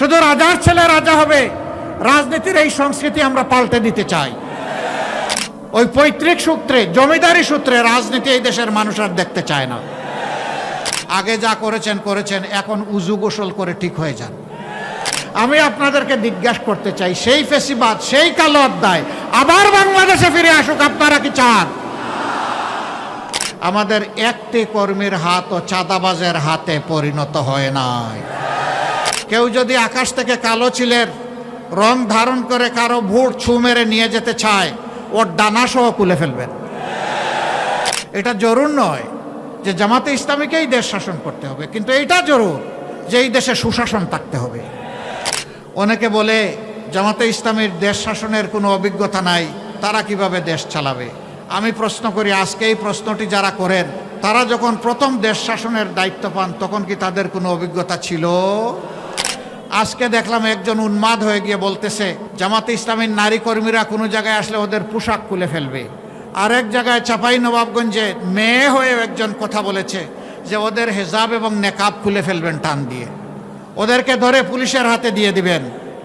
শুধু রাজার ছেলে রাজা হবে, রাজনীতির এই সংস্কৃতি আমরা পাল্টে দিতে চাই। ওই পৈতৃক সূত্রে, জমিদারি সূত্রে রাজনীতি এই দেশের মানুষ আর দেখতে চায় না। আগে যা করেছেন করেছেন, এখন উজু গোসল করে ঠিক হয়ে যান। আমি আপনাদেরকে জিজ্ঞাসা করতে চাই, সেই ফেসিবাদ, সেই কালো অধ্যায় আবার বাংলাদেশে ফিরে আসুক, আপনারা কি চান? আমাদের একটি কর্মীর হাত ও চাঁদাবাজের হাতে পরিণত হয় নাই। কেউ যদি আকাশ থেকে কালো চিলের রং ধারণ করে কারো ভোট ছু মেরে নিয়ে যেতে চায়, ওর ডানা সহ খুলে ফেলবেন। এটা জরুর নয় যে জামাতে ইসলামীকেই দেশ শাসন করতে হবে, কিন্তু এইটা জরুর যে এই দেশে সুশাসন থাকতে হবে। অনেকে বলে জামাতে ইসলামীর দেশ শাসনের কোনো অভিজ্ঞতা নাই, তারা কিভাবে দেশ চালাবে। আমি প্রশ্ন করি, আজকে এই প্রশ্নটি যারা করেন, তারা যখন প্রথম দেশ শাসনের দায়িত্ব পান তখন কি তাদের কোনো অভিজ্ঞতা ছিল? আজকে দেখলাম একজন উন্মাদ হয়ে গিয়ে বলতেছে জামাতে ইসলামীর নারী কর্মীরা কোনো জায়গায় আসলে ওদের পোশাক খুলে ফেলবে। আরেক জায়গায় চাঁপাই নবাবগঞ্জে মেয়ে হয়ে একজন কথা বলেছে যে ওদের হেজাব এবং নেকাব খুলে ফেলবেন টান দিয়ে, ওদেরকে ধরে পুলিশের হাতে দিয়ে দিবেন।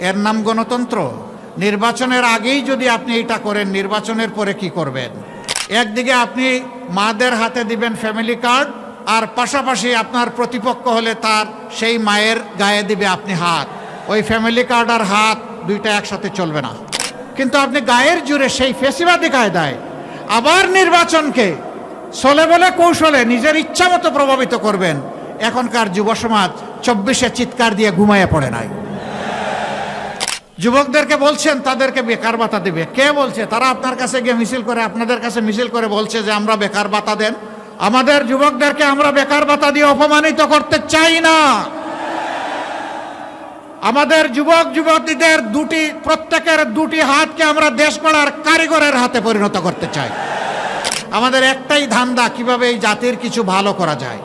এর নাম গণতন্ত্র? নির্বাচনের আগেই যদি আপনি এটা করেন, নির্বাচনের পরে কি করবেন? একদিকে আপনি মাদের হাতে দিবেন ফ্যামিলি কার্ড, আর পাশাপাশি আপনার প্রতিপক্ষ হলে তার সেই মায়ের গায়ে দিবে আপনি হাত। ওই ফ্যামিলি কার্ড আর হাত দুইটা একসাথে চলবে না। কিন্তু আপনি গায়ের জুড়ে সেই ফেসিবাদী কায়দায় আবার নির্বাচনকে চলে বলে কৌশলে নিজের ইচ্ছা মতো প্রভাবিত করবেন। এখনকার যুব সমাজ 24-এ চিৎকার দিয়ে ঘুমাইয়ে পড়ে নাই। যুবকদেরকে বলছেন তাদেরকে বেকার ভাতা দেবে, কে বলছে? তারা আপনার কাছে গিয়ে মিছিল করে, আপনাদের কাছে মিছিল করে বলছে যে আমরা বেকার ভাতা দেন। আমাদের যুবকদেরকে আমরা বেকার ভাতা দিয়ে অপমানিত করতে চাই না। আমাদের যুবক যুবতীদের প্রত্যেকের দুটি হাতকে আমরা দেশ গড়ার কারিগরের হাতে পরিণত করতে চাই। আমাদের একটাই ধান্দা, কিভাবে এই জাতির কিছু ভালো করা যায়।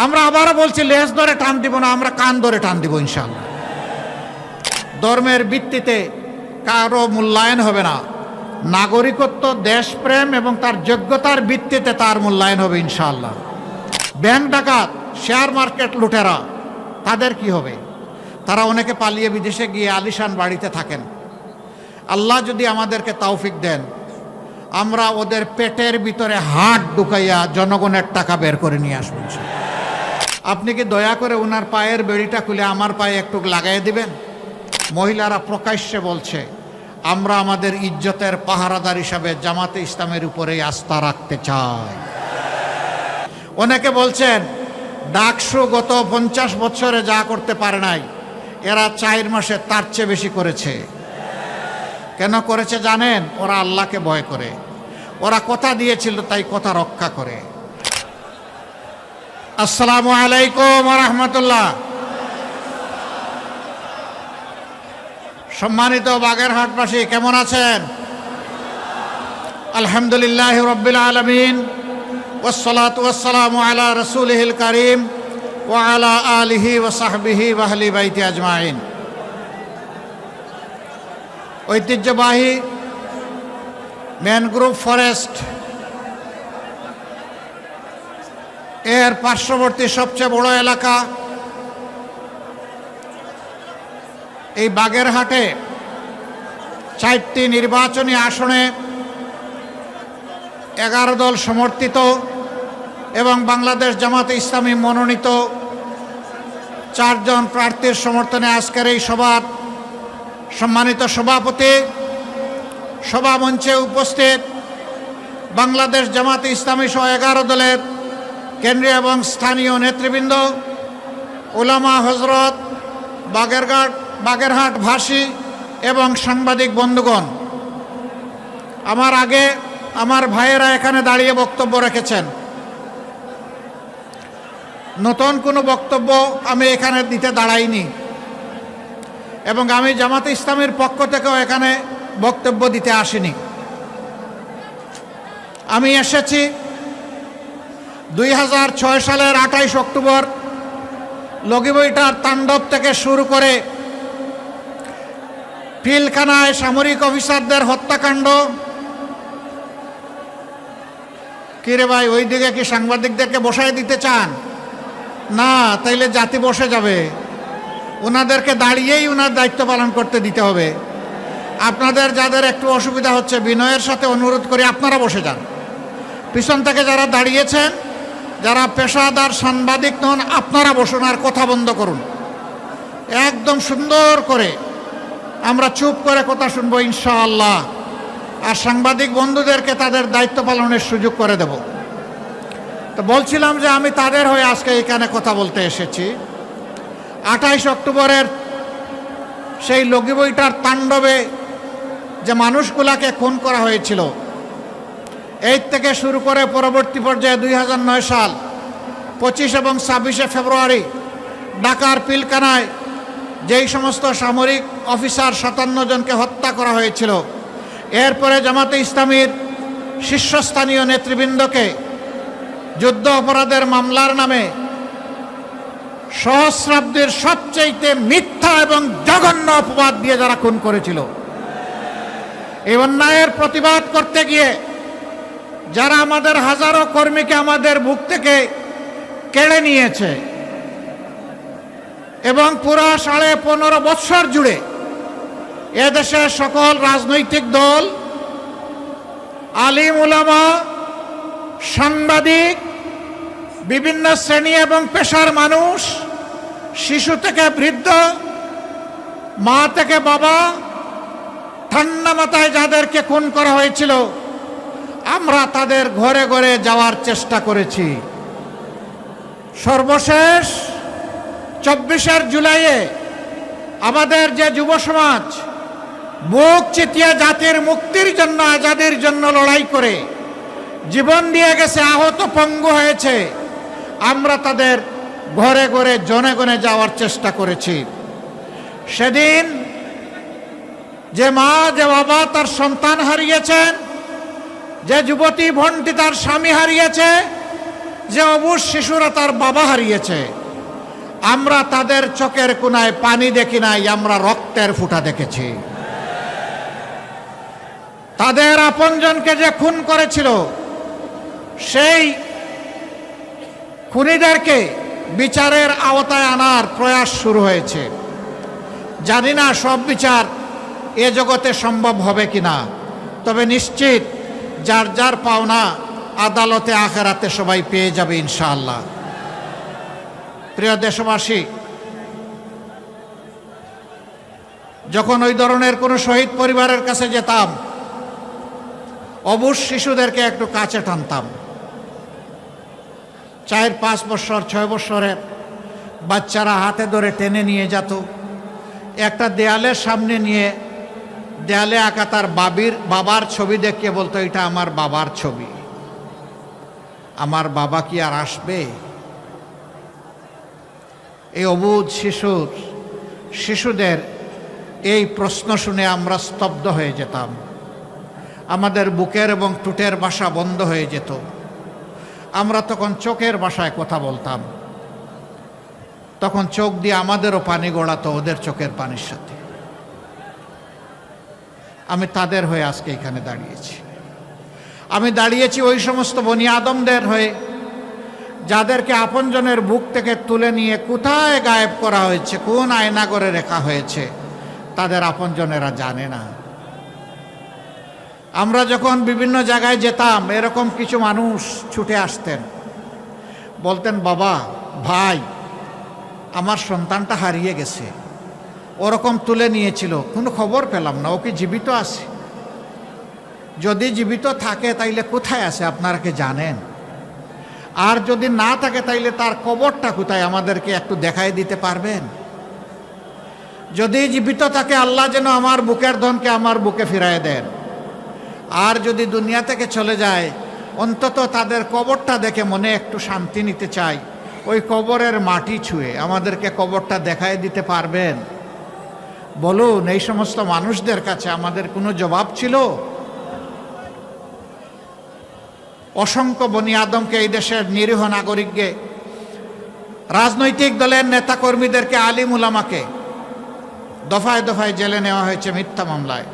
আমরা আবারও বলছি, লেজ ধরে টান দিব না, আমরা কান ধরে টান দিব ইনশাআল্লাহ। ধর্মের ভিত্তিতে কারো মূল্যায়ন হবে না। নাগরিকত্ব, দেশপ্রেম এবং তার যোগ্যতার ভিত্তিতে তার মূল্যায়ন হবে ইনশাআল্লাহ। ব্যাংক ডাকাত, শেয়ার মার্কেট লুটেরা, তাদের কি হবে? তারা অনেকে পালিয়ে বিদেশে গিয়ে আলিশান বাড়িতে থাকেন। আল্লাহ যদি আমাদেরকে তৌফিক দেন, আমরা ওদের পেটের ভিতরে হাত ঢুকাইয়া জনগণের টাকা বের করে নিয়ে আসবো। আপনি কি দয়া করে ওনার পায়ের বেড়িটা খুলে আমার পায়ে একটু লাগাই দিবেন? মহিলারা প্রকাশ্যে বলছে আমরা আমাদের ইজ্জতের পাহারাদার হিসাবে জামাতে ইসলামের উপরেই আস্থা রাখতে চাই। অনেকে বলছেন ডাকসু গত 50 বছরে যা করতে পারে নাই, এরা 4 মাসে তার চেয়ে বেশি করেছে। কেন করেছে জানেন? ওরা আল্লাহকে ভয় করে। ওরা কথা দিয়েছিল তাই কথা রক্ষা করে। আসসালামু আলাইকুম ওয়া রাহমাতুল্লাহ। সম্মানিত বাগেরহাটবাসী, কেমন আছেন? আলহামদুলিল্লাহ রাব্বিল আলামিন, ওয়াসসালাতু ওয়াসসালামু আলা রাসূলিহিল কারীম ওয়া আলা আলিহি ওয়া সাহবিহি ওয়া আহলি বাইতি আজমাইন। ঐতিহ্যবাহী ম্যানগ্রোভ ফরেস্ট এর পার্শ্ববর্তী সবচেয়ে বড় এলাকা এই বাগেরহাটে 4টি নির্বাচনী আসনে 11 দল সমর্থিত এবং বাংলাদেশ জামাতে ইসলামী মনোনীত 4 জন প্রার্থীর সমর্থনে আজকের এই সভার সম্মানিত সভাপতি, সভামঞ্চে উপস্থিত বাংলাদেশ জামাতে ইসলামী সহ 11 দলের কেন্দ্রীয় এবং স্থানীয় নেতৃবৃন্দ, উলামা হজরত, বাগেরহাট ভাষী এবং সাংবাদিক বন্ধুগণ, আমার আগে আমার ভাইয়েরা এখানে দাঁড়িয়ে বক্তব্য রেখেছেন। নতুন কোনো বক্তব্য আমি এখানে দিতে দাঁড়াইনি এবং আমি জামাতে ইসলামের পক্ষ থেকেও এখানে বক্তব্য দিতে আসিনি। আমি এসেছি 2006 সালের 28 অক্টোবর লগিবইটার তাণ্ডব থেকে শুরু করে পিলখানায় সামরিক অফিসারদের হত্যাকাণ্ড। কিরে ভাই, ওই দিকে কি সাংবাদিকদেরকে বসায় দিতে চান? না, তাইলে জাতি বসে যাবে। ওনাদেরকে দাঁড়িয়েই ওনার দায়িত্ব পালন করতে দিতে হবে। আপনাদের যাদের একটু অসুবিধা হচ্ছে বিনয়ের সাথে অনুরোধ করি আপনারা বসে যান। পিছন থেকে যারা দাঁড়িয়েছেন, যারা পেশাদার সাংবাদিক নন, আপনারা বসুন আর কথা বন্ধ করুন। একদম সুন্দর করে আমরা চুপ করে কথা শুনবো ইনশাআল্লাহ। আর সাংবাদিক বন্ধুদেরকে তাদের দায়িত্ব পালনের সুযোগ করে দেব। তো বলছিলাম যে আমি তাদের হয়ে আজকে এখানে কথা বলতে এসেছি। 28 অক্টোবরের সেই লগি বইটার তাণ্ডবে যে মানুষগুলাকে খুন করা হয়েছিল, এই থেকে শুরু করে পরবর্তী পর্যায়ে 2009 সাল 25 এবং 26শে ফেব্রুয়ারি ঢাকার পিলখানায় যেই সমস্ত সামরিক অফিসার 57 জনকে হত্যা করা হয়েছিল, এরপরে জামাতে ইসলামীর শীর্ষস্থানীয় নেতৃবৃন্দকে যুদ্ধ অপরাধের মামলার নামে সহস্রাব্দের সবচেয়ে মিথ্যা এবং জঘন্য অপবাদ দিয়ে যারা খুন করেছিল, এই অন্যায়ের প্রতিবাদ করতে গিয়ে যারা আমাদের হাজারো কর্মীকে আমাদের বুক থেকে কেড়ে নিয়েছে এবং পুরা 15.5 বৎসর জুড়ে এদেশের সকল রাজনৈতিক দল, আলিম উলামা, সাংবাদিক, বিভিন্ন শ্রেণী এবং পেশার মানুষ, শিশু থেকে বৃদ্ধ, মা থেকে বাবা, ঠান্ডা মাথায় যাদেরকে খুন করা হয়েছিল, আমরা তাদের ঘরে ঘরে যাওয়ার চেষ্টা করেছি। সর্বশেষ 24 জুলাইয়ে আমাদের যে যুব সমাজ বুক চিতিয়ে জাতির মুক্তির জন্য, আজাদির জন্য লড়াই করে জীবন দিয়ে গেছে, আহত পঙ্গু হয়েছে, আমরা তাদের ঘরে ঘরে জনে গনে যাওয়ার চেষ্টা করেছি। সেদিন যে মা, যে বাবা তার সন্তান হারিয়েছেন, যে যুবতী ভন্টি তার স্বামী হারিয়েছে, যে অবুঝ শিশুরা তার বাবা হারিয়েছে, আমরা তাদের চোখের কোনায় পানি দেখি নাই, আমরা রক্তের ফোঁটা দেখেছি। তাদের আপনজনকে যে খুন করেছিল, সেই খুনিদেরকে বিচারের আওতায় আনার প্রয়াস শুরু হয়েছে। জানি না সব বিচার এ জগতে সম্ভব হবে কিনা, তবে নিশ্চিত যার যার পাওনা আদালতে আখেরাতে সবাই পেয়ে যাবে ইনশাআল্লাহ। প্রিয় দেশবাসী, যখন ওই ধরনের কোনো শহীদ পরিবারের কাছে যেতাম, অবুঝ শিশুদেরকে একটু কাছে টানতাম। 4-5 বছর 6 বছরের বাচ্চারা হাতে ধরে টেনে নিয়ে যেত, একটা দেয়ালের সামনে নিয়ে দেয়ালে আঁকা তার বাবার ছবি দেখিয়ে বলতো, এটা আমার বাবার ছবি, আমার বাবা কি আর আসবে? এই অবুঝ শিশুদের এই প্রশ্ন শুনে আমরা স্তব্ধ হয়ে যেতাম। আমাদের বুকের এবং টুটের ভাষা বন্ধ হয়ে যেত। আমরা তখন চোখের ভাষায় কথা বলতাম। তখন চোখ দিয়ে আমাদেরও পানি গড়াতো ওদের চোখের পানির সাথে। আমি তাদের হয়ে আজকে এখানে দাঁড়িয়েছি। আমি দাঁড়িয়েছি ওই সমস্ত বনি আদমদের হয়ে যাদেরকে আপনজনের বুক থেকে তুলে নিয়ে কোথায় গায়েব করা হয়েছে, কোন আয়নাগরে রেখা হয়েছে, তাদের আপনজনেরা জানে না। আমরা যখন বিভিন্ন জায়গায় যেতাম, এরকম কিছু মানুষ ছুটে আসতেন, বলতেন, বাবা, ভাই, আমার সন্তানটা হারিয়ে গেছে, ওরকম তুলে নিয়েছিল, কোনো খবর পেলাম না, ও কি জীবিত আছে? যদি জীবিত থাকে তাইলে কোথায় আছে আপনারা কি জানেন? আর যদি না থাকে তাইলে তার কবরটা কোথায় আমাদেরকে একটু দেখাই দিতে পারবেন? যদি জীবিত থাকে, আল্লাহ যেন আমার বুকের ধনকে আমার বুকে ফিরায় দেন। আর যদি দুনিয়া থেকে চলে যায়, অন্তত তাদের কবরটা দেখে মনে একটু শান্তি নিতে চাই। ওই কবরের মাটি ছুঁয়ে আমাদেরকে কবরটা দেখায় দিতে পারবেন? বলুন, এই সমস্ত মানুষদের কাছে আমাদের কোনো জবাব ছিল? অসংখ্য বনি আদমকে, এই দেশের নিরীহ নাগরিককে, রাজনৈতিক দলের নেতাকর্মীদেরকে, আলিম উলামাকে দফায় দফায় জেলে নেওয়া হয়েছে মিথ্যা মামলায়।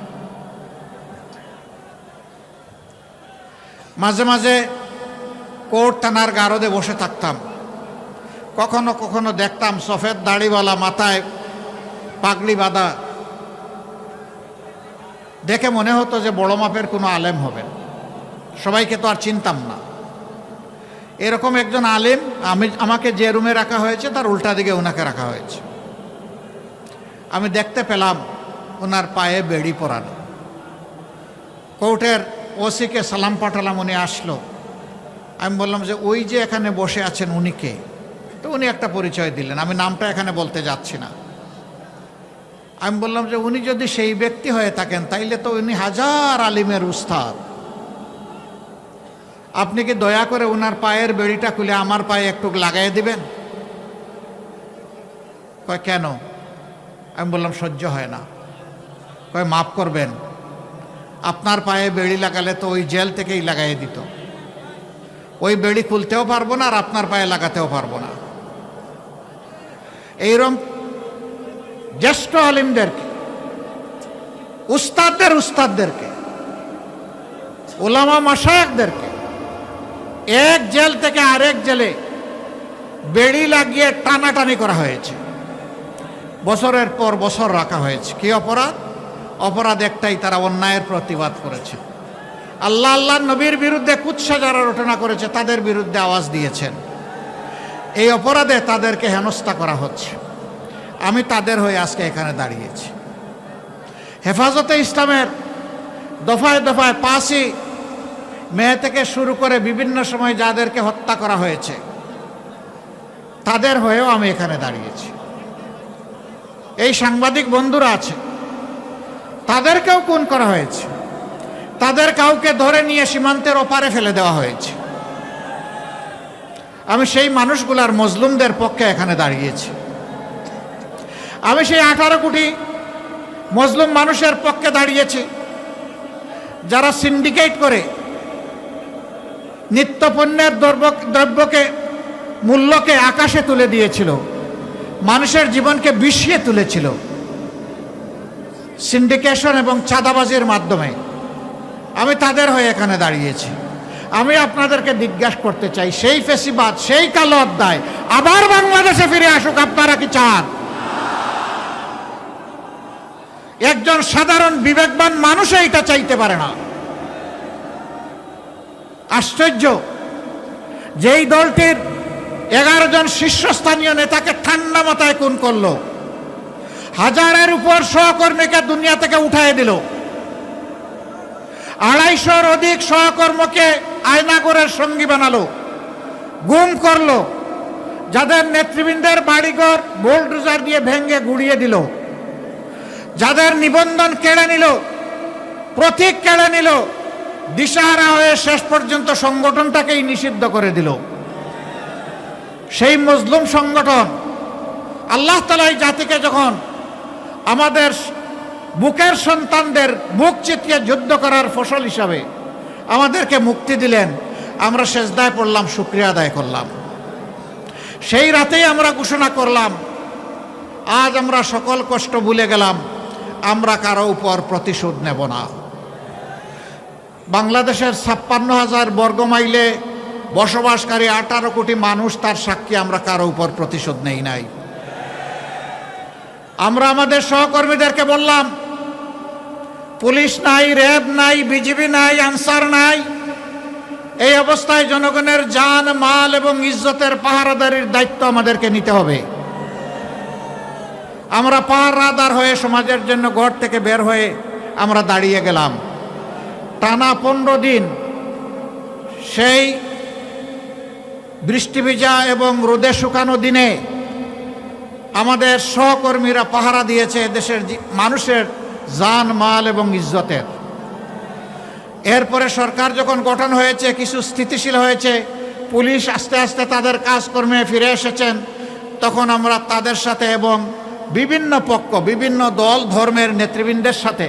মাঝে মাঝে কোর্ট থানার গারদে বসে থাকতাম। কখনো কখনো দেখতাম সফেদ দাড়িওয়ালা, মাথায় পাগড়ি বাঁধা, দেখে মনে হতো যে বড় মাপের কোনো আলেম হবেন। সবাইকে তো আর চিনতাম না। এরকম একজন আলেম, আমাকে যে রুমে রাখা হয়েছে তার উল্টা দিকে ওনাকে রাখা হয়েছে। আমি দেখতে পেলাম ওনার পায়ে বেড়ি পরানো। কোর্টের ওসিকে সালাম পাঠালাম, উনি আসলো। আমি বললাম যে ওই যে এখানে বসে আছেন উনি কে? তো উনি একটা পরিচয় দিলেন, আমি নামটা এখানে বলতে যাচ্ছি না। আমি বললাম যে উনি যদি সেই ব্যক্তি হয়ে থাকেন তাইলে তো উনি হাজার আলিমের উস্তাদ। আপনি কি দয়া করে ওনার পায়ের বেড়িটা খুলে আমার পায়ে একটু লাগাই দিবেন? কয় কেন? আমি বললাম সহ্য হয় না। কয় মাফ করবেন, আপনার পায়ে বেড়ি লাগালে তো ওই জেল থেকেই লাগাই দিত। ওই বেড়ি খুলতেও পারবো না আর আপনার পায়ে লাগাতেও পারবো না। এইরকম জ্যেষ্ঠ আলিমদেরকে, উস্তাদদেরকে, ওলামা মাশায়েখদেরকে এক জেল থেকে আরেক জেলে বেড়ি লাগিয়ে টানাটানি করা হয়েছে, বছরের পর বছর রাখা হয়েছে। কি অপরাধ? অপরাধ একটাই, তারা অন্যায়ের প্রতিবাদ করেছে। আল্লাহ আল্লাহ নবীর বিরুদ্ধে কুৎসা যারা রটনা করেছে তাদের বিরুদ্ধে আওয়াজ দিয়েছেন। এই অপরাধে তাদেরকে হেনস্থা করা হচ্ছে। আমি তাদের হয়ে আজকে এখানে দাঁড়িয়েছি। হেফাজতে ইসলামের দফায় দফায় 5ই মে থেকে শুরু করে বিভিন্ন সময় যাদেরকে হত্যা করা হয়েছে তাদের হয়েও আমি এখানে দাঁড়িয়েছি। এই সাংবাদিক বন্ধুরা আছে, তাদেরকেও খুন করা হয়েছে, তাদের কাউকে ধরে নিয়ে সীমান্তের ওপারে ফেলে দেওয়া হয়েছে। আমি সেই মানুষগুলার, মজলুমদের পক্ষে এখানে দাঁড়িয়েছি। আমি সেই 18 কোটি মজলুম মানুষের পক্ষে দাঁড়িয়েছি যারা সিন্ডিকেট করে নিত্যপণ্যের দ্রব্যকে, মূল্যকে আকাশে তুলে দিয়েছিল, মানুষের জীবনকে বিষিয়ে তুলেছিল সিন্ডিকেশন এবং চাঁদাবাজির মাধ্যমে। আমি তাদের হয়ে এখানে দাঁড়িয়েছি। আমি আপনাদেরকে জিজ্ঞাসা করতে চাই, সেই ফেসিবাদ, সেই কালো অধ্যায় আবার বাংলাদেশে ফিরে আসুক, আপনারা কি চান? একজন সাধারণ বিবেকবান মানুষ এটা চাইতে পারে না। আশ্চর্য, যেই দলটির 11 জন শীর্ষস্থানীয় নেতাকে ঠান্ডা মাথায় খুন করলো, হাজারের উপর সহকর্মীকে দুনিয়া থেকে উঠায় দিল, 250-র অধিক সহকর্মীকে আয়নাগরের সঙ্গী বানালো, গুম করলো, যাদের নেতৃবৃন্দের বাড়িঘর বুলডোজার দিয়ে ভেঙে গুড়িয়ে দিল, যাদের নিবন্ধন কেড়ে নিল, প্রতীক কেড়ে নিল, দিশাহারা হয়ে শেষ পর্যন্ত সংগঠনটাকেই নিষিদ্ধ করে দিল। সেই মজলুম সংগঠন আল্লাহ তাআলা এই জাতিকে যখন আমাদের বুকের সন্তানদের বুক চিতিয়ে যুদ্ধ করার ফসল হিসাবে আমাদেরকে মুক্তি দিলেন, আমরা সেজদায় পড়লাম, শুকরিয়া আদায় করলাম। সেই রাতেই আমরা ঘোষণা করলাম, আজ আমরা সকল কষ্ট ভুলে গেলাম, আমরা কারো উপর প্রতিশোধ নেব না। বাংলাদেশের 56,000 বর্গমাইলে বসবাসকারী 18 কোটি মানুষ তার সাক্ষী, আমরা কারো উপর প্রতিশোধ নেই নাই। আমরা আমাদের সহকর্মীদেরকে বললাম, পুলিশ নাই, র্যাব নাই, বিজিবি নাই, আনসার নাই, এই অবস্থায় জনগণের জান, মাল এবং ইজ্জতের পাহারাদারির দায়িত্ব আমাদেরকে নিতে হবে। আমরা পাহারাদার হয়ে সমাজের জন্য ঘর থেকে বের হয়ে আমরা দাঁড়িয়ে গেলাম। টানা 15 দিন সেই বৃষ্টি ভিজা এবং রোদে শুকানো দিনে আমাদের সহকর্মীরা পাহারা দিয়েছে দেশের মানুষের জান, মাল এবং ইজ্জতের। এরপরে সরকার যখন গঠন হয়েছে, কিছু স্থিতিশীল হয়েছে, পুলিশ আস্তে আস্তে তাদের কাজকর্মে ফিরে এসেছেন, তখন আমরা তাদের সাথে এবং বিভিন্ন পক্ষ, বিভিন্ন দল, ধর্মের নেতৃবৃন্দের সাথে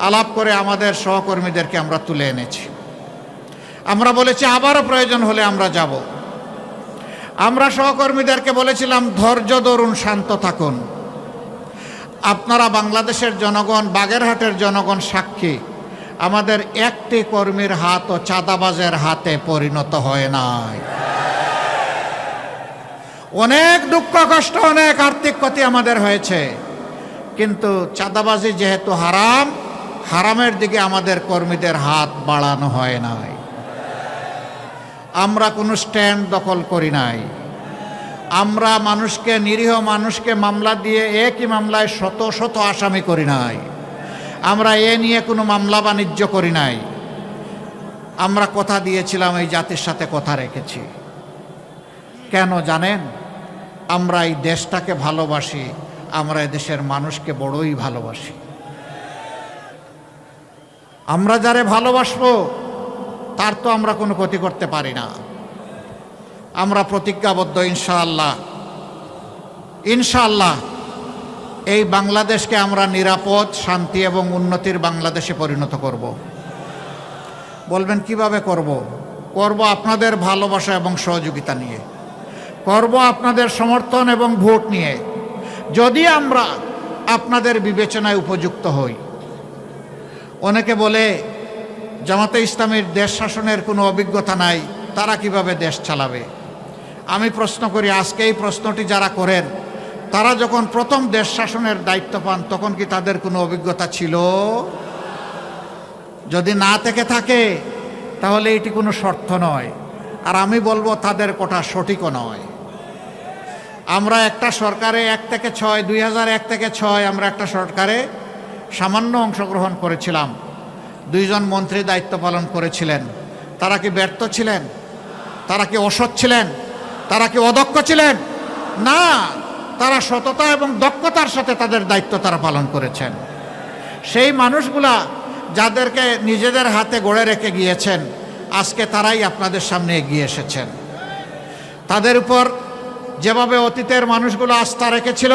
আলাপ করে আমাদের সহকর্মীদেরকে আমরা তুলে এনেছি। আমরা বলেছি আবারও প্রয়োজন হলে আমরা যাব। আমরা সহকর্মীদেরকে বলেছিলাম, ধৈর্য ধরুন, শান্ত থাকুন। আপনারা বাংলাদেশের জনগণ, বাগেরহাটের জনগণ সাক্ষী, আমাদের একটি কর্মীর হাতও চাঁদাবাজের হাতে পরিণত হয় নাই। অনেক দুঃখ কষ্ট, অনেক আর্থিক ক্ষতি আমাদের হয়েছে, কিন্তু চাঁদাবাজি যেহেতু হারাম, হারামের দিকে আমাদের কর্মীদের হাত বাড়ানো হয় নাই। আমরা কোনো স্ট্যান্ড দখল করি নাই। আমরা মানুষকে, নিরীহ মানুষকে মামলা দিয়ে একই মামলায় শত শত আসামি করি নাই। আমরা এ নিয়ে কোনো মামলা বাণিজ্য করি নাই। আমরা কথা দিয়েছিলাম, এই জাতির সাথে কথা রেখেছি। কেন জানেন? আমরা এই দেশটাকে ভালোবাসি, আমরা এই দেশের মানুষকে বড়ই ভালোবাসি। আমরা যারে ভালোবাসবো তার তো আমরা কোনো ক্ষতি করতে পারি না। আমরা প্রতিজ্ঞাবদ্ধ, ইনশাআল্লাহ ইনশাআল্লাহ এই বাংলাদেশকে আমরা নিরাপদ, শান্তি এবং উন্নতির বাংলাদেশে পরিণত করব। বলবেন কিভাবে করব? করব আপনাদের ভালোবাসা এবং সহযোগিতা নিয়ে, করব আপনাদের সমর্থন এবং ভোট নিয়ে। যদি আমরা আপনাদের বিবেচনায় উপযুক্ত হই। অনেকে বলে জামাতে ইসলামীর দেশ শাসনের কোনো অভিজ্ঞতা নাই, তারা কিভাবে দেশ চালাবে? আমি প্রশ্ন করি, আজকে এই প্রশ্নটি যারা করেন, তারা যখন প্রথম দেশ শাসনের দায়িত্ব পান তখন কি তাদের কোনো অভিজ্ঞতা ছিল? যদি না থেকে থাকে তাহলে এটি কোনো শর্ত নয়। আর আমি বলবো তাদের কথা সঠিকও নয়। আমরা একটা সরকারে 1 থেকে 6, 2001 থেকে 6 আমরা একটা সরকারে সামান্য অংশগ্রহণ করেছিলাম। 2 জন মন্ত্রী দায়িত্ব পালন করেছিলেন। তারা কি ব্যর্থ ছিলেন? তারা কি অসৎ ছিলেন? তারা কি অদক্ষ ছিলেন? না, তারা সততা এবং দক্ষতার সাথে তাদের দায়িত্ব তারা পালন করেছেন। সেই মানুষগুলা যাদেরকে নিজেদের হাতে গড়ে রেখে গিয়েছেন, আজকে তারাই আপনাদের সামনে এগিয়ে এসেছেন। তাদের উপর যেভাবে অতীতের মানুষগুলো আস্থা রেখেছিল,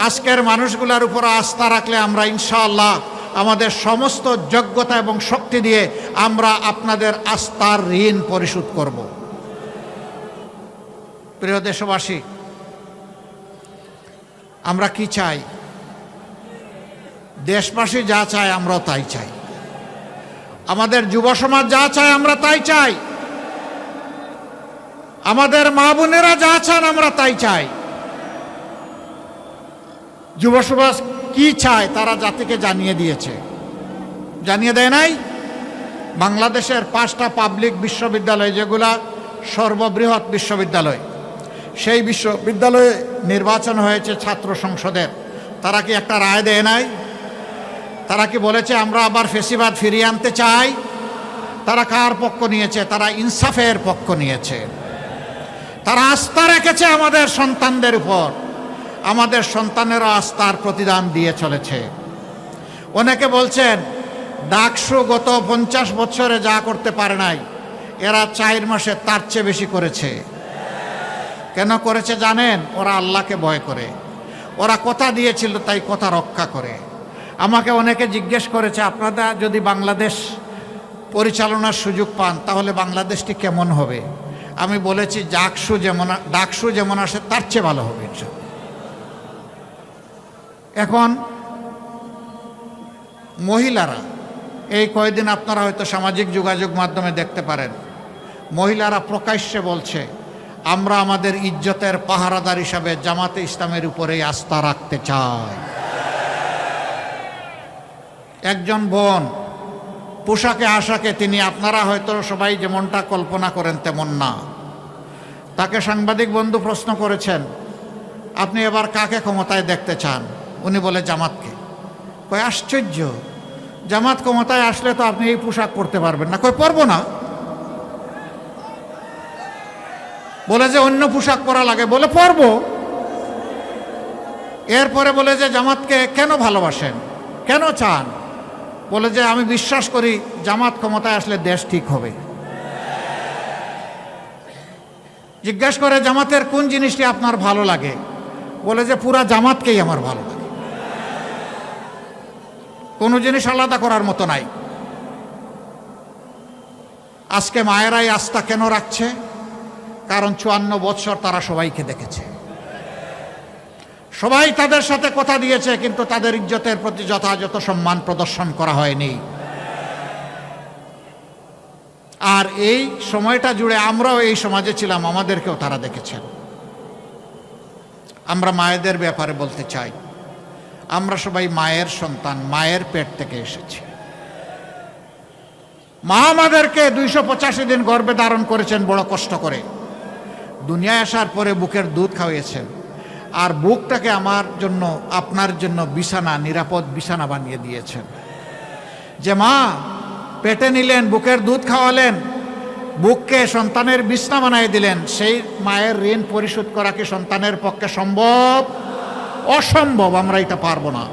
আজকের মানুষগুলোর উপর আস্থা রাখলে আমরা ইনশাআল্লাহ আমাদের সমস্ত যোগ্যতা এবং শক্তি দিয়ে আমরা আপনাদের আস্থার ঋণ পরিশোধ করব। প্রিয় দেশবাসী, আমরা কি চাই? দেশবাসী যা চায় আমরাও তাই চাই। আমাদের যুব সমাজ যা চায় আমরা তাই চাই। আমাদের মা বোনেরা যা চান আমরা তাই চাই। যুব সমাজ কি চায় তারা জাতিকে জানিয়ে দিয়েছে। জানিয়ে দেয় নাই? বাংলাদেশের 5টা পাবলিক বিশ্ববিদ্যালয়, যেগুলা সর্ববৃহৎ বিশ্ববিদ্যালয়, সেই বিশ্ববিদ্যালয়ে নির্বাচন হয়েছে ছাত্র সংসদের। তারা কি একটা রায় দেয় নাই? তারা কি বলেছে আমরা আবার ফেসিবাদ ফিরিয়ে আনতে চাই? তারা কার পক্ষ নিয়েছে? তারা ইনসাফের পক্ষ নিয়েছে। তারা আস্থা রেখেছে আমাদের সন্তানদের উপর। আমাদের সন্তানেরা আস্থার প্রতিদান দিয়ে চলেছে। অনেকে বলছেন ডাকসু গত 50 বছরে যা করতে পারে নাই, এরা 4 মাসে তার চেয়ে বেশি করেছে। কেন করেছে জানেন? ওরা আল্লাহকে ভয় করে। ওরা কথা দিয়েছিল তাই কথা রক্ষা করে। আমাকে অনেকে জিজ্ঞেস করেছে, আপনারা যদি বাংলাদেশ পরিচালনার সুযোগ পান তাহলে বাংলাদেশটি কেমন হবে? আমি বলেছি ডাকসু যেমন আসে তার চেয়ে ভালো হবে। এখন মহিলারা, এই কয়েকদিন আপনারা হয়তো সামাজিক যোগাযোগ মাধ্যমে দেখতে পারেন, মহিলারা প্রকাশ্যে বলছে আমরা আমাদের ইজ্জতের পাহারাদার হিসাবে জামাতে ইসলামের উপরেই আস্থা রাখতে চাই। একজন বোন পোশাকে আশাকে, তিনি আপনারা হয়তো সবাই যেমনটা কল্পনা করেন তেমন না। তাকে সাংবাদিক বন্ধু প্রশ্ন করেছেন, আপনি এবার কাকে ক্ষমতায় দেখতে চান? উনি বলে জামাতকে। কয় আশ্চর্য, জামাত ক্ষমতায় আসলে তো আপনি এই পোশাক পরতে পারবেন না। কয় পরবো না। বলে যে অন্য পোশাক পরা লাগে। বলে পরবো। এরপরে বলে যে জামাতকে কেন ভালোবাসেন, কেন চান? বলে যে আমি বিশ্বাস করি জামাত ক্ষমতায় আসলে দেশ ঠিক হবে। জিজ্ঞাসা করে জামাতের কোন জিনিসটি আপনার ভালো লাগে? বলে যে পুরা জামাতকেই আমার ভালো লাগে, কোনো জিনিস আলাদা করার মতো নাই। আজকে মায়েরাই আস্থা কেন রাখছে? কারণ 54 বছর তারা সবাইকে দেখেছে, সবাই তাদের সাথে কথা দিয়েছে, কিন্তু তাদের ইজ্জতের প্রতি যথাযথ সম্মান প্রদর্শন করা হয়নি। আর এই সময়টা জুড়ে আমরাও এই সমাজে ছিলাম, আমাদেরকেও তারা দেখেছেন। আমরা মায়েদের ব্যাপারে বলতে চাই, আমরা সবাই মায়ের সন্তান, মায়ের পেট থেকে এসেছি। মা আমাদেরকে 285 দিন গর্ভে ধারণ করেছেন বড় কষ্ট করে। দুনিয়ায় আসার পরে বুকের দুধ খাওয়িয়েছেন, আর বুকটাকে আমার জন্য, আপনার জন্য বিছানা, নিরাপদ বিছানা বানিয়ে দিয়েছেন। যে মা পেটে নিলেন, বুকের দুধ খাওয়ালেন, বুককে সন্তানের বিছানা বানিয়ে দিলেন, সেই মায়ের ঋণ পরিশোধ করা কি সন্তানের পক্ষে সম্ভব? অসম্ভব। আমরা এটা পারবো না,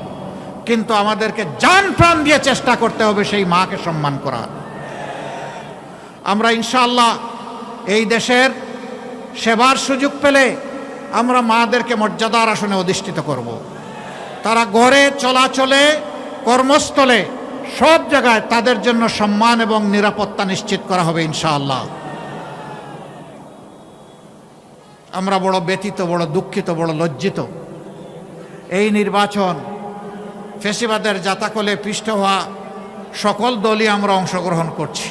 কিন্তু আমাদেরকে জান প্রাণ দিয়ে চেষ্টা করতে হবে সেই মাকে সম্মান করার। আমরা ইনশাআল্লাহ এই দেশের সেবার সুযোগ পেলে আমরা মাদেরকে মর্যাদার আসনে অধিষ্ঠিত করব। তারা ঘরে, চলাচলে, কর্মস্থলে, সব জায়গায় তাদের জন্য সম্মান এবং নিরাপত্তা নিশ্চিত করা হবে ইনশাআল্লাহ। আমরা বড় ব্যথিত, বড় দুঃখিত, বড় লজ্জিত। এই নির্বাচন ফ্যাসিবাদের জাতাকলে পিষ্ট হওয়া সকল দলই আমরা অংশগ্রহণ করছি,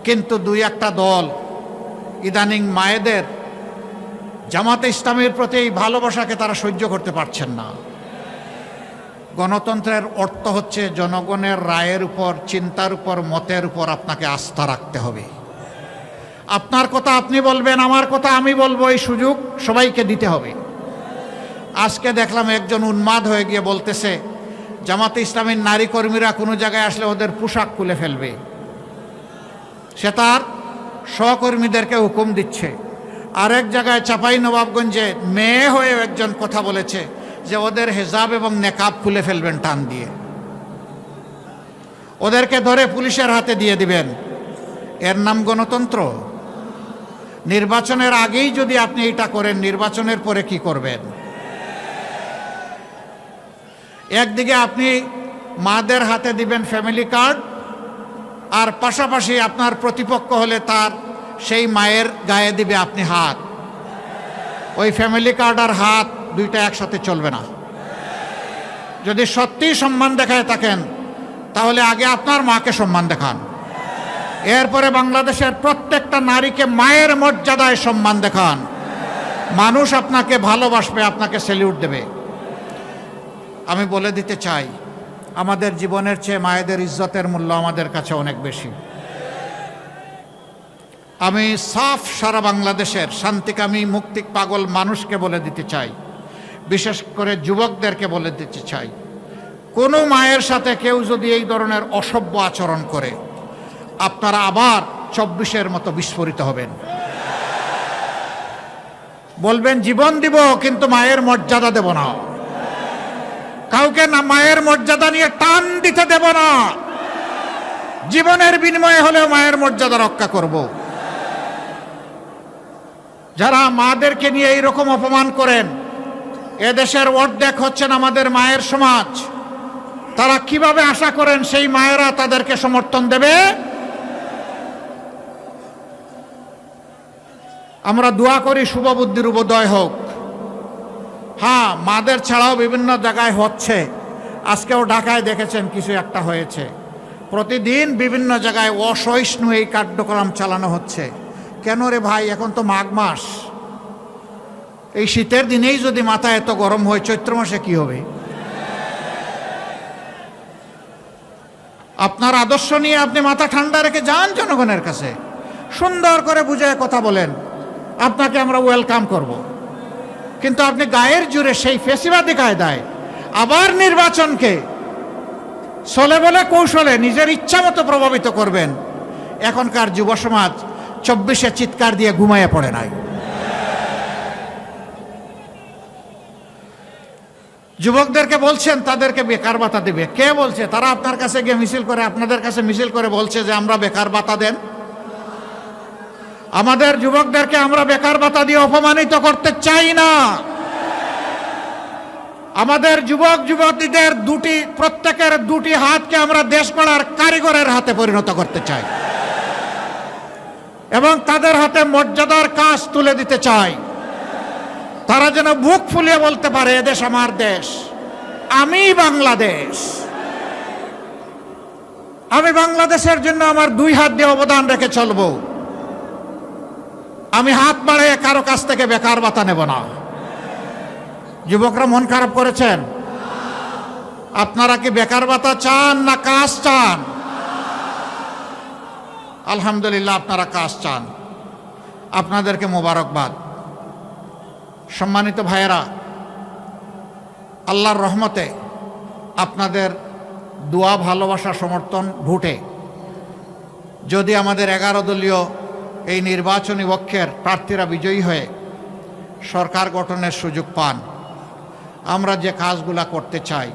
কিন্তু দুই একটা দল ইদানিং মায়েদের, জামাতে ইসলামের প্রতি এই ভালোবাসাকে তারা সহ্য করতে পারছেন না। গণতন্ত্রের অর্থ হচ্ছে জনগণের রায়ের উপর, চিন্তার উপর, মতের উপর আপনাকে আস্থা রাখতে হবে। আপনার কথা আপনি বলবেন, আমার কথা আমি বলবো, এই সুযোগ সবাইকে দিতে হবে। আজকে দেখলাম একজন উন্মাদ হয়ে গিয়ে বলতেছে জামাতে ইসলামের নারী কর্মীরা কোনো জায়গায় আসলে ওদের পোশাক খুলে ফেলবে। সে তার সহকর্মীদেরকে হুকুম দিচ্ছে। আরেক জায়গায় চাঁপাই নবাবগঞ্জে মেয়ে হয়ে একজন কথা বলেছে যে ওদের হেজাব এবং নেকাব খুলে ফেলবেন টান দিয়ে, ওদেরকে ধরে পুলিশের হাতে দিয়ে দিবেন। এর নাম গণতন্ত্র? নির্বাচনের আগেই যদি আপনি এটা করেন, নির্বাচনের পরে কি করবেন? একদিকে আপনি মাদের হাতে দিবেন ফ্যামিলি কার্ড, আর পাশাপাশি আপনার প্রতিপক্ষ হলে তার সেই মায়ের গায়ে দিবে আপনি হাত। ওই ফ্যামিলি কার্ড আর হাত দুইটা একসাথে চলবে না। যদি সত্যিই সম্মান দেখায় থাকেন তাহলে আগে আপনার মাকে সম্মান দেখান, এরপরে বাংলাদেশের প্রত্যেকটা নারীকে মায়ের মর্যাদায় সম্মান দেখান। মানুষ আপনাকে ভালোবাসবে, আপনাকে স্যালিউট দেবে। আমি বলে দিতে চাই, আমাদের জীবনের চেয়ে মায়েদের ইজ্জতের মূল্য আমাদের কাছে অনেক বেশি। আমি সাফ সারা বাংলাদেশের শান্তিকামী, মুক্তি পাগল মানুষকে বলে দিতে চাই, বিশেষ করে যুবকদেরকে বলে দিতে চাই, কোনো মায়ের সাথে কেউ যদি এই ধরনের অসভ্য আচরণ করে, আপনারা আবার 24-এর মতো বিস্ফোরিত হবেন। বলবেন জীবন দিব কিন্তু মায়ের মর্যাদা দেব না, কাউকে না মায়ের মর্যাদা নিয়ে টান দিতে দেব না। জীবনের বিনিময়ে হলেও মায়ের মর্যাদা রক্ষা করব। যারা মাদেরকে নিয়ে এইরকম অপমান করেন, এদেশের অর্ধেক হচ্ছেন আমাদের মায়ের সমাজ। তারা কিভাবে আশা করেন সেই মায়েরা তাদেরকে সমর্থন দেবে? আমরা দোয়া করি শুভবুদ্ধির উদয় হোক। হ্যাঁ, মাদের ছাড়াও বিভিন্ন জায়গায় হচ্ছে। আজকেও ঢাকায় দেখেছেন কিছু একটা হয়েছে। প্রতিদিন বিভিন্ন জায়গায় অসহিষ্ণু এই কার্যক্রম চালানো হচ্ছে। কেন রে ভাই, এখন তো মাঘ মাস। এই শীতের দিনেই যদি মাথা এত গরম হয়, চৈত্র মাসে কি হবে? আপনার আদর্শ নিয়ে আপনি মাথা ঠান্ডা রেখে যান জনগণের কাছে, সুন্দর করে বুঝায় কথা বলেন, আপনাকে আমরা ওয়েলকাম করব। কিন্তু আপনি গায়ের জোরে সেই ফেসিবাদী কায়দায় আবার নির্বাচনকে ছলে বলে কৌশলে নিজের ইচ্ছা মতো প্রভাবিত করবেন। এখনকার যুব সমাজ 24-এ চিৎকার দিয়ে ঘুমাইয়ে পড়ে নাই। যুবকদেরকে বলছেন তাদেরকে বেকার ভাতা দেবে, কে বলছে? তারা আপনার কাছে গিয়ে মিছিল করে, আপনাদের কাছে মিছিল করে বলছে যে আমরা বেকার ভাতা দেন। আমাদের যুবকদেরকে আমরা বেকার ভাতা দিয়ে অপমানিত করতে চাই না। আমাদের যুবক যুবতীদের প্রত্যেকের দুটি হাতকে আমরা দেশ গড়ার কারিগরের হাতে পরিণত করতে চাই এবং তাদের হাতে মর্যাদার কাজ তুলে দিতে চাই। তারা যেন বুক ফুলিয়ে বলতে পারে, এদেশ আমার দেশ, আমি বাংলাদেশ। আমি বাংলাদেশের জন্য আমার দুই হাত দিয়ে অবদান রেখে চলব। আমি হাত বাড়িয়ে কারো কাছ থেকে বেকার ভাতা নেব না। যুবকরা মন খারাপ করেছেন, আপনারা কি বেকার ভাতা চান না কাজ চান? আলহামদুলিল্লাহ, আপনারা কাজ চান, আপনাদেরকে মোবারকবাদ। সম্মানিত ভাইয়েরা, আল্লাহর রহমতে আপনাদের দোয়া, ভালোবাসা, সমর্থন, ভোটে যদি আমাদের 11 দলীয় এই নির্বাচনী পক্ষের প্রার্থীরা বিজয়ী হয়ে সরকার গঠনের সুযোগ পান, আমরা যে কাজগুলা করতে চাই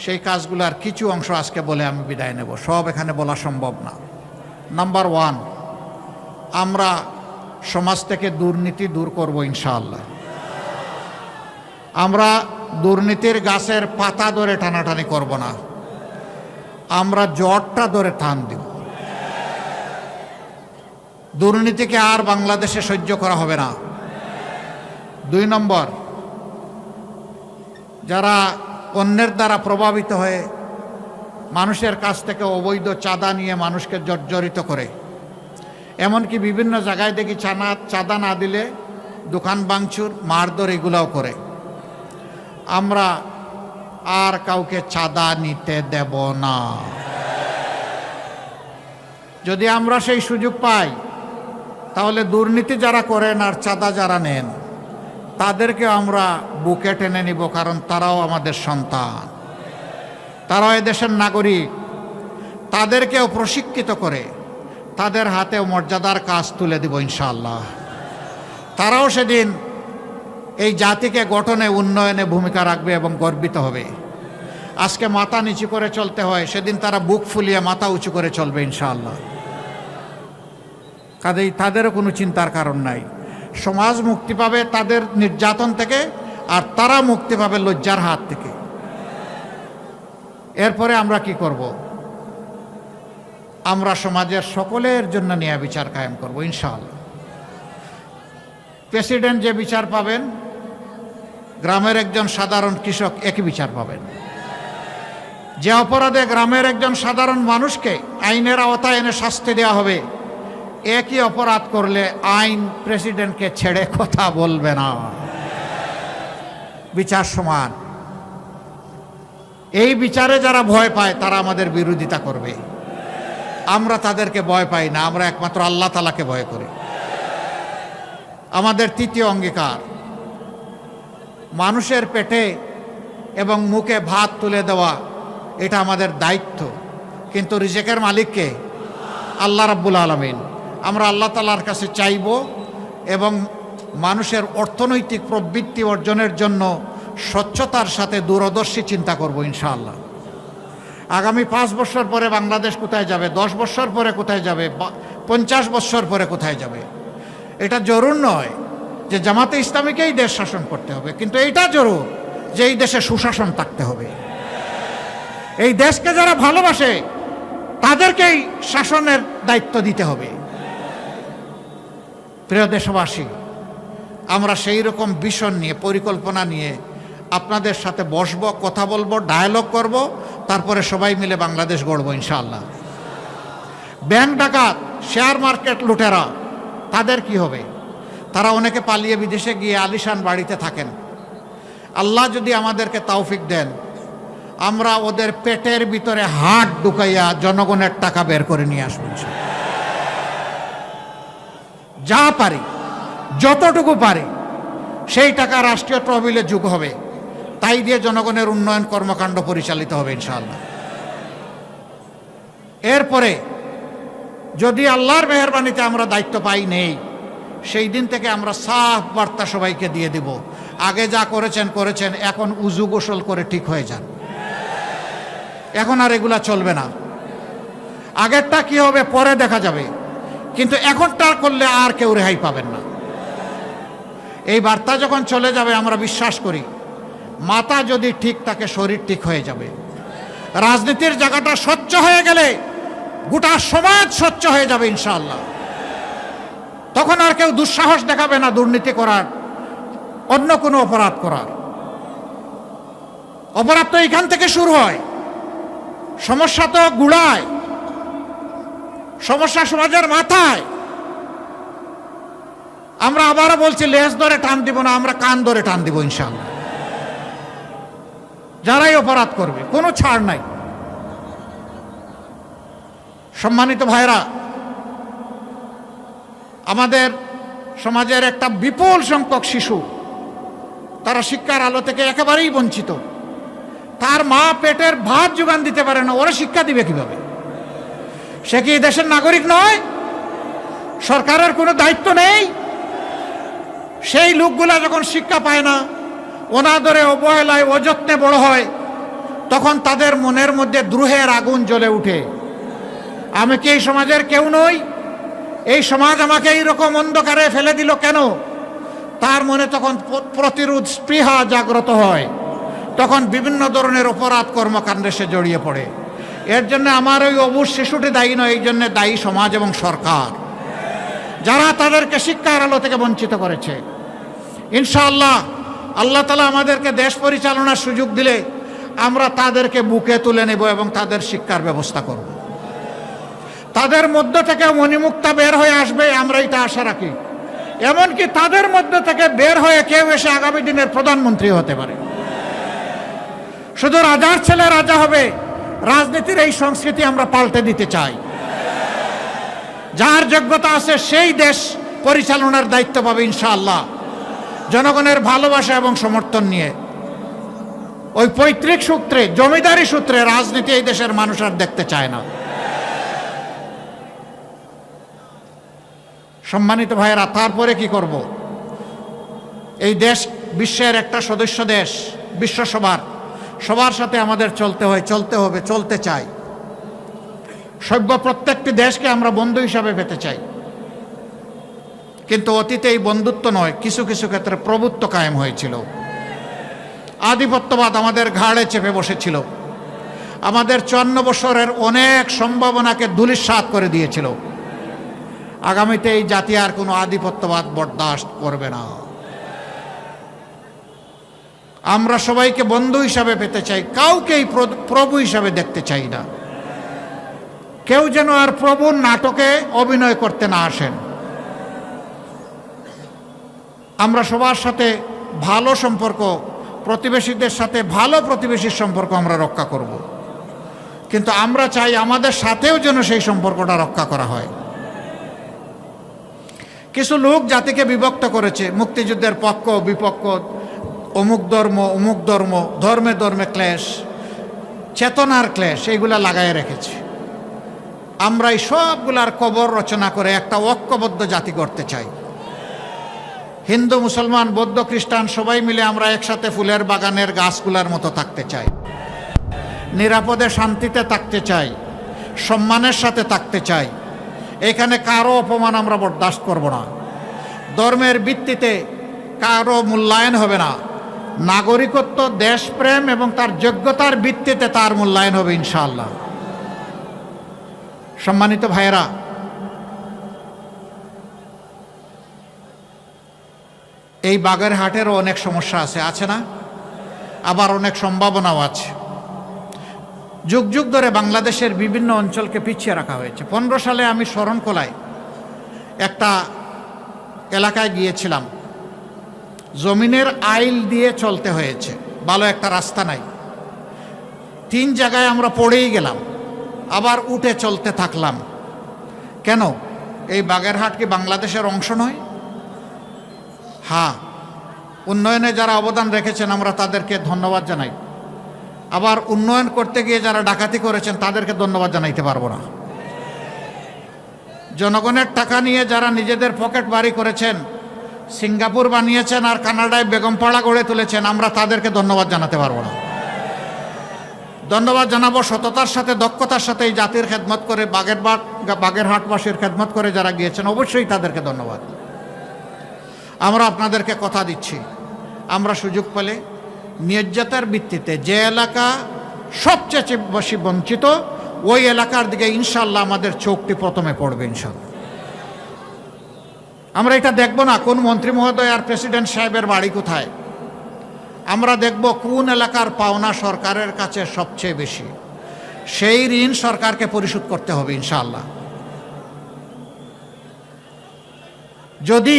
সেই কাজগুলার কিছু অংশ আজকে বলে আমি বিদায় নেব। সব এখানে বলা সম্ভব না। নাম্বার 1, আমরা সমাজ থেকে দুর্নীতি দূর করব ইনশাআল্লাহ। আমরা দুর্নীতির গাছের পাতা ধরে টানাটানি করব না, আমরা জটটা ধরে টান দিব। দুর্নীতিকে আর বাংলাদেশে সহ্য করা হবে না। 2 নম্বর, যারা অন্যের দ্বারা প্রভাবিত হয়ে মানুষের কাছ থেকে অবৈধ চাঁদা নিয়ে মানুষকে জর্জরিত করে, এমনকি বিভিন্ন জায়গায় দেখি চাঁদা না দিলে দোকান ভাঙচুর, মারধর এগুলাও করে, আমরা আর কাউকে চাঁদা নিতে দেব না। যদি আমরা সেই সুযোগ পাই তাহলে দুর্নীতি যারা করেন আর চাঁদা যারা নেন তাদেরকে আমরা বুকে টেনে নিব, কারণ তারাও আমাদের সন্তান, তারাও এদেশের নাগরিক। তাদেরকেও প্রশিক্ষিত করে তাদের হাতেও মর্যাদার কাজ তুলে দিব ইনশাআল্লাহ। তারাও সেদিন এই জাতিকে গঠনে, উন্নয়নে ভূমিকা রাখবে এবং গর্বিত হবে। আজকে মাথা নিচু করে চলতে হয়, সেদিন তারা বুক ফুলিয়ে মাথা উঁচু করে চলবে ইনশাআল্লাহ। কাজেই তাদেরও কোনো চিন্তার কারণ নাই। সমাজ মুক্তি পাবে তাদের নির্যাতন থেকে, আর তারা মুক্তি পাবে লজ্জার হাত থেকে। এরপরে আমরা কি করব? আমরা সমাজের সকলের জন্য ন্যায় বিচার কায়েম করব ইনশাআল্লাহ। প্রেসিডেন্ট যে বিচার পাবেন, গ্রামের একজন সাধারণ কৃষক একই বিচার পাবেন। যে অপরাধে গ্রামের একজন সাধারণ মানুষকে আইনের আওতায় এনে শাস্তি দেওয়া হবে, একই অপরাধ করলে আইন প্রেসিডেন্টকে ছেড়ে কথা বলবে না। বিচার সমান। এই বিচারে যারা ভয় পায় তারা আমাদের বিরোধিতা করবে। আমরা তাদেরকে ভয় পাই না, আমরা একমাত্র আল্লাহ তাআলাকে ভয় করি। আমাদের 3য় অঙ্গীকার, মানুষের পেটে এবং মুখে ভাত তুলে দেওয়া, এটা আমাদের দায়িত্ব। কিন্তু রিজেকের মালিককে আল্লাহ রাব্বুল আলামিন। আমরা আল্লাহ তাআলার কাছে চাইব এবং মানুষের অর্থনৈতিক প্রবৃত্তি অর্জনের জন্য স্বচ্ছতার সাথে দূরদর্শী চিন্তা করব ইনশাআল্লাহ। আগামী 5 বছর পরে বাংলাদেশ কোথায় যাবে, 10 বছর পরে কোথায় যাবে, 50 বছর পরে কোথায় যাবে, এটা জরুর নয় যে জামাতে ইসলামীকেই দেশ শাসন করতে হবে, কিন্তু এটা জরুর যে এই দেশে সুশাসন থাকতে হবে। এই দেশকে যারা ভালোবাসে তাদেরকেই শাসনের দায়িত্ব দিতে হবে। প্রিয় দেশবাসী, আমরা সেই রকম ভিশন নিয়ে, পরিকল্পনা নিয়ে আপনাদের সাথে বসব, কথা বলবো, ডায়ালগ করব, তারপরে সবাই মিলে বাংলাদেশ গড়ব ইনশাআল্লাহ। ব্যাংক ডাকাত, শেয়ার মার্কেট লুটেরা, তাদের কি হবে? তারা অনেকে পালিয়ে বিদেশে গিয়ে আলিশান বাড়িতে থাকেন। আল্লাহ যদি আমাদেরকে তৌফিক দেন, আমরা ওদের পেটের ভিতরে হাত ঢুকাইয়া জনগণের টাকা বের করে নিয়ে আসবো। যা পারি, যতটুকু পারি, সেই টাকা রাষ্ট্রীয় তহবিলে যোগ হবে, তাই দিয়ে জনগণের উন্নয়ন কর্মকাণ্ড পরিচালিত হবে ইনশাআল্লাহ। এরপরে যদি আল্লাহর মেহেরবানিতে আমরা দায়িত্ব পাই নেই, সেই দিন থেকে আমরা সাফ বার্তা সবাইকে দিয়ে দিব, আগে যা করেছেন করেছেন, এখন উজু গোসল করে ঠিক হয়ে যান। এখন আর এগুলা চলবে না। আগেরটা কি হবে পরে দেখা যাবে, কিন্তু এখনটা করলে আর কেউ রেহাই পাবেন না। এই বার্তা যখন চলে যাবে, আমরা বিশ্বাস করি মাথা যদি ঠিক থাকে শরীর ঠিক হয়ে যাবে। রাজনীতির জায়গাটা স্বচ্ছ হয়ে গেলে গোটা সমাজ স্বচ্ছ হয়ে যাবে ইনশাআল্লাহ। তখন আর কেউ দুঃসাহস দেখাবে না দুর্নীতি করার, অন্য কোনো অপরাধ করার। অপরাধ তো এখান থেকে শুরু হয়, সমস্যা তো গুড়ায়, সমস্যা সমাজের মাথায়। আমরা আবারও বলছি, লেজ ধরে টান দিব না, আমরা কান ধরে টান দিব ইনশাআল্লাহ। যারাই অপরাধ করবে, কোনো ছাড় নাই। সম্মানিত ভাইরা, আমাদের সমাজের একটা বিপুল সংখ্যক শিশু, তারা শিক্ষার আলো থেকে একেবারেই বঞ্চিত। তার মা পেটের ভাত যোগান দিতে পারে না, ওরা শিক্ষা দিবে কিভাবে? সে কি দেশের নাগরিক নয়? সরকারের কোনো দায়িত্ব নেই? সেই লোকগুলা যখন শিক্ষা পায় না, অনাদরে অবহেলায় অযত্নে বড় হয়, তখন তাদের মনের মধ্যে দ্রোহের আগুন জ্বলে উঠে। আমি কি এই সমাজের কেউ নই? এই সমাজ আমাকে এইরকম অন্ধকারে ফেলে দিল কেন? তার মনে তখন প্রতিরোধ স্পৃহা জাগ্রত হয়, তখন বিভিন্ন ধরনের অপরাধ কর্মকাণ্ডে সে জড়িয়ে পড়ে। এর জন্য আমার ওই অবুঝ শিশুটি দায়ী নয়, এই জন্য দায়ী সমাজ এবং সরকার, যারা তাদেরকে শিক্ষার আলো থেকে বঞ্চিত করেছে। ইনশাআল্লাহ আল্লাহ তাআলা আমাদেরকে দেশ পরিচালনার সুযোগ দিলে আমরা তাদেরকে বুকে তুলে নেব এবং তাদের শিক্ষার ব্যবস্থা করব। তাদের মধ্য থেকে মণিমুক্তা বের হয়ে আসবে, আমরা এটা আশা রাখি। এমনকি তাদের মধ্য থেকে বের হয়ে কেউ এসে আগামী দিনের প্রধানমন্ত্রী হতে পারে। শুধু রাজার ছেলে রাজা হবে, রাজনীতির এই সংস্কৃতি আমরা পাল্টে দিতে চাই। যার যোগ্যতা আছে সেই দেশ পরিচালনার দায়িত্ব পাবে ইনশাআল্লাহ, জনগণের ভালোবাসা এবং সমর্থন নিয়ে। ওই পৈতৃক সূত্রে, জমিদারি সূত্রে রাজনীতি এই দেশের মানুষ আর দেখতে চায় না। সম্মানিত ভাইয়েরা, তারপরে কি করব? এই দেশ বিশ্বের একটা সদস্য দেশ, বিশ্বসভার, সবার সাথে আমাদের চলতে হয়, চলতে হবে, চলতে চাই। সভ্য প্রত্যেকটি দেশকে আমরা বন্ধু হিসাবে পেতে চাই, কিন্তু অতীতে এই বন্ধুত্ব নয়, কিছু কিছু ক্ষেত্রে প্রভুত্ব কায়েম হয়েছিল। আধিপত্যবাদ আমাদের ঘাড়ে চেপে বসেছিল, আমাদের 54 বছরের অনেক সম্ভাবনাকে ধূলিসাৎ করে দিয়েছিল। আগামীতে এই জাতি আর কোনো আধিপত্যবাদ বরদাস্ত করবে না। আমরা সবাইকে বন্ধু হিসাবে পেতে চাই, কাউকেই প্রভু হিসাবে দেখতে চাই না। কেউ যেন আর প্রভুর নাটকে অভিনয় করতে না আসেন। আমরা সবার সাথে ভালো সম্পর্ক, প্রতিবেশীদের সাথে ভালো প্রতিবেশীর সম্পর্ক আমরা রক্ষা করব, কিন্তু আমরা চাই আমাদের সাথেও যেন সেই সম্পর্কটা রক্ষা করা হয়। কিছু লোক জাতিকে বিভক্ত করেছে, মুক্তিযুদ্ধের পক্ষ বিপক্ষ, অমুক ধর্ম অমুক ধর্ম, ধর্মে ধর্মে ক্লেশ, চেতনার ক্লেশ, এইগুলা লাগাই রেখেছে। আমরা এই সবগুলার কবর রচনা করে একটা ঐক্যবদ্ধ জাতি করতে চাই। হিন্দু, মুসলমান, বৌদ্ধ, খ্রিস্টান সবাই মিলে আমরা একসাথে ফুলের বাগানের গাছগুলার মতো থাকতে চাই, নিরাপদে শান্তিতে থাকতে চাই, সম্মানের সাথে থাকতে চাই। এখানে কারো অপমান আমরা বরদাস্ত করব না। ধর্মের ভিত্তিতে কারো মূল্যায়ন হবে না। নাগরিকত্ব, দেশপ্রেম এবং তার যোগ্যতার ভিত্তিতে তার মূল্যায়ন হবে ইনশাআল্লাহ। সম্মানিত ভাইয়েরা, এই বাগেরহাটেরও অনেক সমস্যা আছে না? আবার অনেক সম্ভাবনাও আছে। যুগ যুগ ধরে বাংলাদেশের বিভিন্ন অঞ্চলকে পিছিয়ে রাখা হয়েছে। 15 সালে আমি শরণখোলায় একটা এলাকায় গিয়েছিলাম, জমিনের আইল দিয়ে চলতে হয়েছে, ভালো একটা রাস্তা নাই। 3 জায়গায় আমরা পড়েই গেলাম, আবার উঠে চলতে থাকলাম। কেন? এই বাগেরহাট কি বাংলাদেশের অংশ নয়? হ্যাঁ, উন্নয়নে যারা অবদান রেখেছেন আমরা তাদেরকে ধন্যবাদ জানাই। আবার উন্নয়ন করতে গিয়ে যারা ডাকাতি করেছেন তাদেরকে ধন্যবাদ জানাইতে পারবো না। জনগণের টাকা নিয়ে যারা নিজেদের পকেট বাড়ি করেছেন, সিঙ্গাপুর বানিয়েছেন আর কানাডায় বেগমপাড়া গড়ে তুলেছেন, আমরা তাদেরকে ধন্যবাদ জানাতে পারবো না। ধন্যবাদ জানাবো সততার সাথে, দক্ষতার সাথে এই জাতির খেদমত করে, বাগেরহাটবাসীর খেদমত করে যারা গিয়েছেন, অবশ্যই তাদেরকে ধন্যবাদ। আমরা আপনাদেরকে কথা দিচ্ছি, আমরা সুযোগ পেলে ন্যায্যতার ভিত্তিতে যে এলাকা সবচেয়ে বেশি বঞ্চিত, ওই এলাকার দিকে ইনশাআল্লাহ আমাদের চোখটি প্রথমে পড়বে ইনশাআল্লাহ। আমরা এটা দেখব না কোন মন্ত্রী মহোদয় আর প্রেসিডেন্ট সাহেবের বাড়ি কোথায়, আমরা দেখব কোন এলাকার পাওনা সরকারের কাছে সবচেয়ে বেশি, সেই ঋণ সরকারকে পরিশোধ করতে হবে ইনশাআল্লাহ। যদি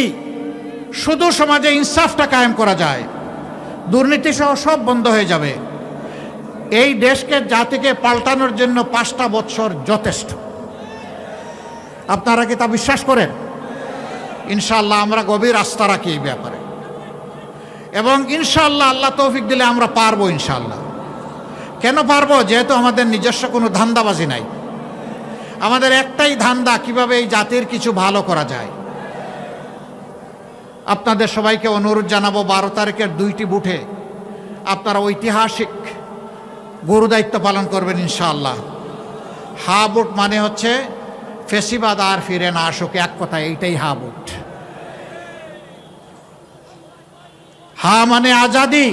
শুধু সমাজে ইনসাফটা কায়েম করা যায়, দুর্নীতি সহ সব বন্ধ হয়ে যাবে। এই দেশকে জাতিকে পাল্টানোর জন্য 5টা বছর যথেষ্ট। আপনারা কি তা বিশ্বাস করেন? ইনশাআল্লাহ আমরা গভীর আস্থা রাখি এই ব্যাপারে, এবং ইনশাআল্লাহ আল্লাহ তৌফিক দিলে আমরা পারবো ইনশাআল্লাহ। কেন পারবো? যেহেতু আমাদের নিজস্ব কোনো ধান্দাবাজি নাই। আমাদের একটাই ধান্দা, কিভাবে এই জাতির কিছু ভালো করা যায়। আপনাদের সবাইকে অনুরোধ জানাবো, 12 তারিখের 2টি বুথে আপনারা ঐতিহাসিক গুরুদায়িত্ব পালন করবেন ইনশাআল্লাহ। হা বুট মানে হচ্ছে ফেসিবাদ আর ফিরে না আসুক, এক কথা এইটাই হা বুট। হা মানে আজাদি,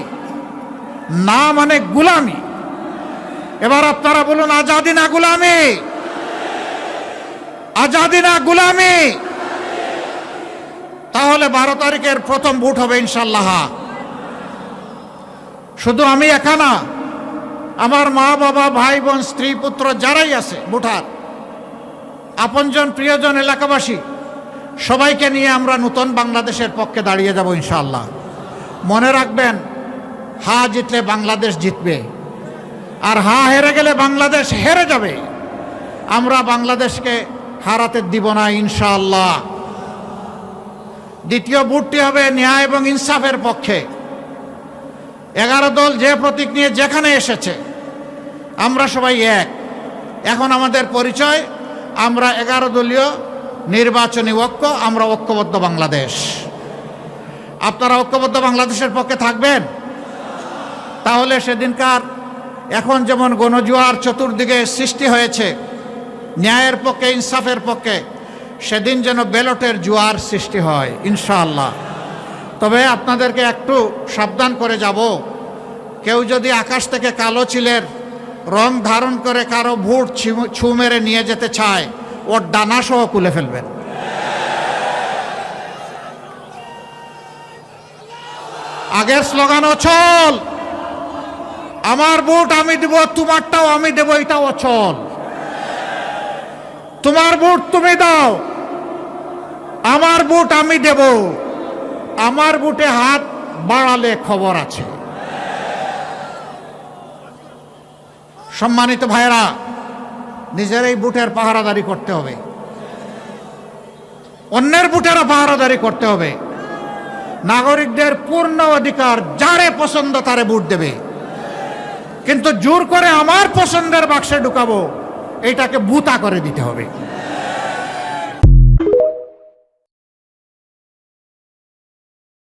না মানে গুলামি। এবার আপনারা বলুন, আজাদি না গুলামি? আজাদি না গুলামি? তাহলে 12 তারিখের প্রথম ভোট হবে ইনশাআল্লাহ। শুধু আমি একা না, আমার মা বাবা ভাই বোন স্ত্রী পুত্র যারাই আছে ভোটার, আপনজন প্রিয়জন এলাকাবাসী সবাইকে নিয়ে আমরা নতুন বাংলাদেশের পক্ষে দাঁড়িয়ে যাব ইনশাআল্লাহ। মনে রাখবেন, হা জিতলে বাংলাদেশ জিতবে, আর হা হেরে গেলে বাংলাদেশ হেরে যাবে। আমরা বাংলাদেশকে হারাতে দিব না ইনশাআল্লাহ। দ্বিতীয় ভোটটি হবে ন্যায় এবং ইনসাফের পক্ষে। 11 দল যে প্রতীক নিয়ে যেখানে এসেছে, আমরা সবাই এক। এখন আমাদের পরিচয়, আমরা 11 দলীয় নির্বাচনী ঐক্য, আমরা ঐক্যবদ্ধ বাংলাদেশ। আপনারা ঐক্যবদ্ধ বাংলাদেশের পক্ষে থাকবেন? তাহলে সেদিনকার এখন যেমন গণজোয়ার চতুর্দিকে সৃষ্টি হয়েছে ন্যায়ের পক্ষে ইনসাফের পক্ষে, সেদিন যেন ব্যালটের জোয়ার সৃষ্টি হয় ইনশাআল্লাহ। তবে আপনাদেরকে একটু সাবধান করে যাব, কেউ যদি আকাশ থেকে কালো চিলের রং ধারণ করে কারো ভোট ছু মেরে নিয়ে যেতে চায়, ওর ডানা সহ খুলে ফেলবেন। আগের স্লোগান অচল, আমার ভোট আমি দেব, তোমারটাও আমি দেব, এটা অচল। তোমার ভোট তুমি দাও, আমার ভোট আমি দেব। আমার ভোটে হাত বাড়ালে খবর আছে। সম্মানিত ভাইরা, নিজের এই ভোটের পাহারাদারি করতে হবে, অন্যের ভোটেরও পাহারাদারি করতে হবে। নাগরিকদের পূর্ণ অধিকার, যারে পছন্দ তারে ভোট দেবে, কিন্তু জোর করে আমার পছন্দের বাক্সে ঢুকাবো, এটাকে বুতা করে দিতে হবে।